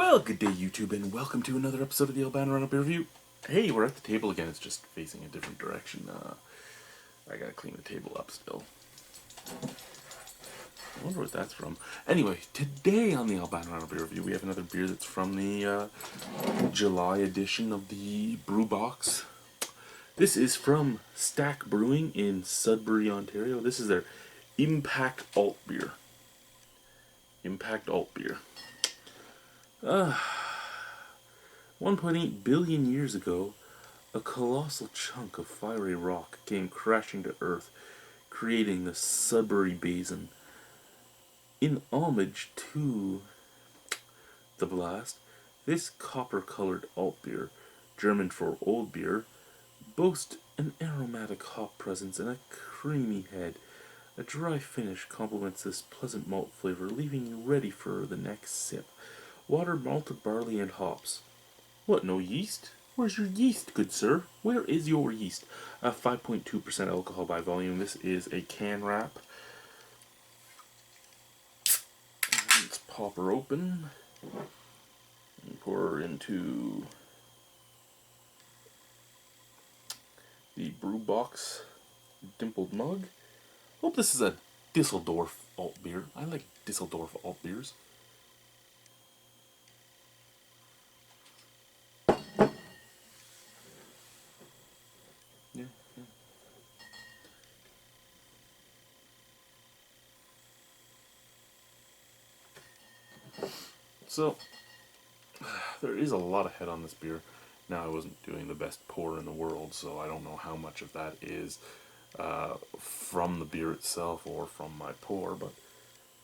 Well, good day YouTube, and welcome to another episode of the Albino Rhino Beer Review. Hey, we're at the table again, it's just facing a different direction. I gotta clean the table up still. I wonder what that's from. Anyway, today on the Albino Rhino Beer Review, we have another beer that's from the July edition of the Brew Box. This is from Stack Brewing in Sudbury, Ontario. This is their Impact Alt Beer. Impact Alt Beer. 1.8 billion years ago, a colossal chunk of fiery rock came crashing to Earth, creating the Sudbury Basin. In homage to the blast, this copper-colored alt beer, German for old beer, boasts an aromatic hop presence and a creamy head. A dry finish complements this pleasant malt flavor, leaving you ready for the next sip. Water, malted barley, and hops. What, no yeast? Where's your yeast, good sir? Where is your yeast? 5.2% alcohol by volume. This is a can wrap. Let's pop her open and pour her into the Brew Box dimpled mug. Hope this is a Düsseldorf alt beer. I like Düsseldorf alt beers. Yeah. So, there is a lot of head on this beer. Now, I wasn't doing the best pour in the world, so I don't know how much of that is from the beer itself or from my pour, but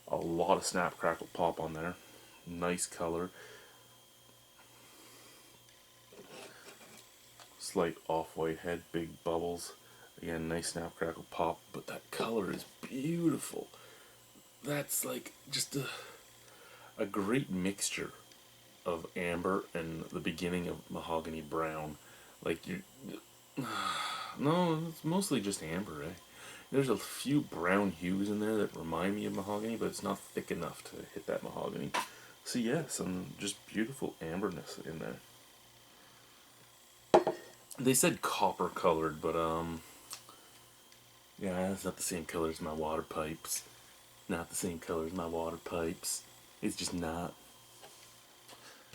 a lot of snap, crackle, pop on there. Nice color. Slight off-white head, big bubbles. Again, nice snap, crackle, pop, but that color is beautiful. That's like just a great mixture of amber and the beginning of mahogany brown. Like you, no, it's mostly just amber, eh? There's a few brown hues in there that remind me of mahogany, but it's not thick enough to hit that mahogany. So yeah, some just beautiful amberness in there. They said copper colored, but yeah, it's not the same color as my water pipes. Not the same color as my water pipes. It's just not.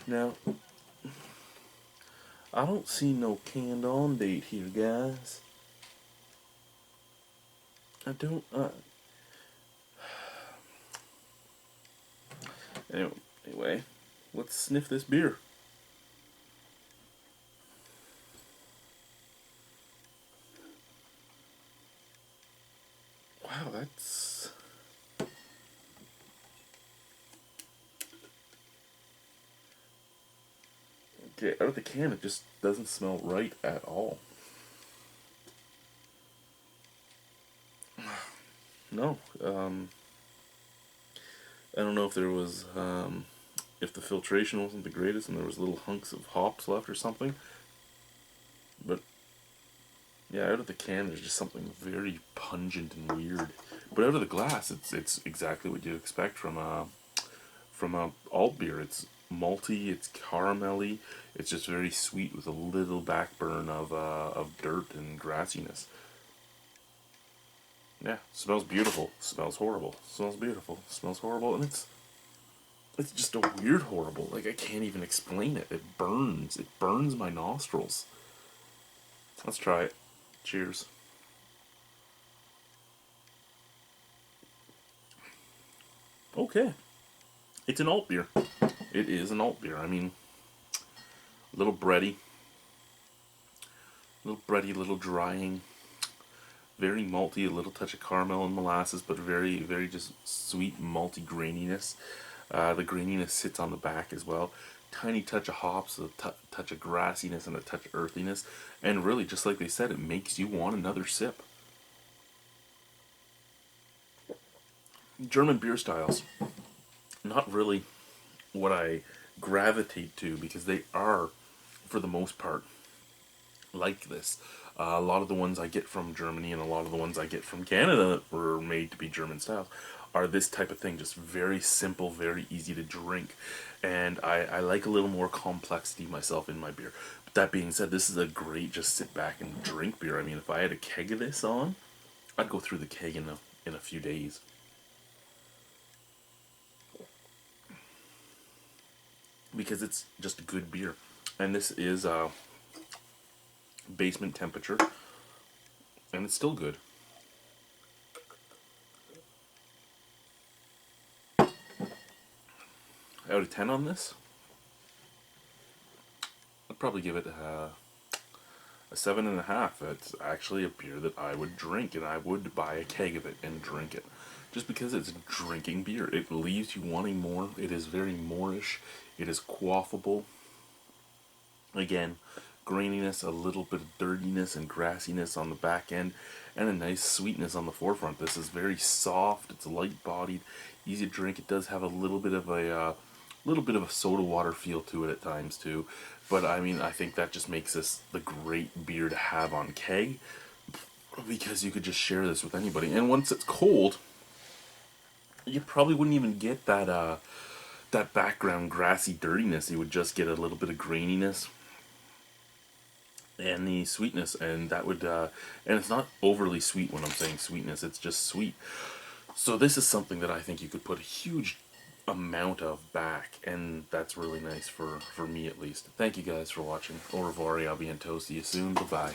Now, I don't see no canned on date here, guys. I don't. Anyway, let's sniff this beer. Wow, that's... Okay, out of the can it just doesn't smell right at all. No, I don't know if there was, if the filtration wasn't the greatest and there was little hunks of hops left or something, but yeah, out of the can there's just something very pungent and weird. But out of the glass, it's exactly what you expect from a alt beer. It's malty, it's caramelly, it's just very sweet with a little backburn of dirt and grassiness. Yeah, smells beautiful, smells horrible, smells beautiful, smells horrible, and it's just a weird horrible. Like, I can't even explain it. It burns my nostrils. Let's try it. Cheers. Okay. It's an alt beer. It is an alt beer. I mean, a little bready, little drying, very malty, a little touch of caramel and molasses, but very, very just sweet, malty graininess. The graininess sits on the back as well. Tiny touch of hops, a touch of grassiness, and a touch of earthiness. And really, just like they said, it makes you want another sip. German beer styles. Not really what I gravitate to, because they are, for the most part, like this. A lot of the ones I get from Germany and a lot of the ones I get from Canada that were made to be German styles are this type of thing, just very simple, very easy to drink. And I like a little more complexity myself in my beer. But that being said, this is a great just sit back and drink beer. I mean, if I had a keg of this on, I'd go through the keg in a few days. Because it's just good beer. And this is basement temperature, and it's still good. Out of 10 on this, I'd probably give it a 7.5. It's actually a beer that I would drink, and I would buy a keg of it and drink it. Just because it's drinking beer. It leaves you wanting more. It is very moreish. It is quaffable. Again, graininess, a little bit of dirtiness and grassiness on the back end, and a nice sweetness on the forefront. This is very soft. It's light-bodied, easy to drink. It does have a little bit of a soda water feel to it at times too. But I mean, I think that just makes this the great beer to have on keg, because you could just share this with anybody. And once it's cold, you probably wouldn't even get that background grassy dirtiness. You would just get a little bit of graininess and the sweetness, and that would and it's not overly sweet. When I'm saying sweetness, it's just sweet. So this is something that I think you could put a huge amount of back, and that's really nice for me at least. Thank you guys for watching. Au revoir, I'll be in toast. See you soon. Bye bye.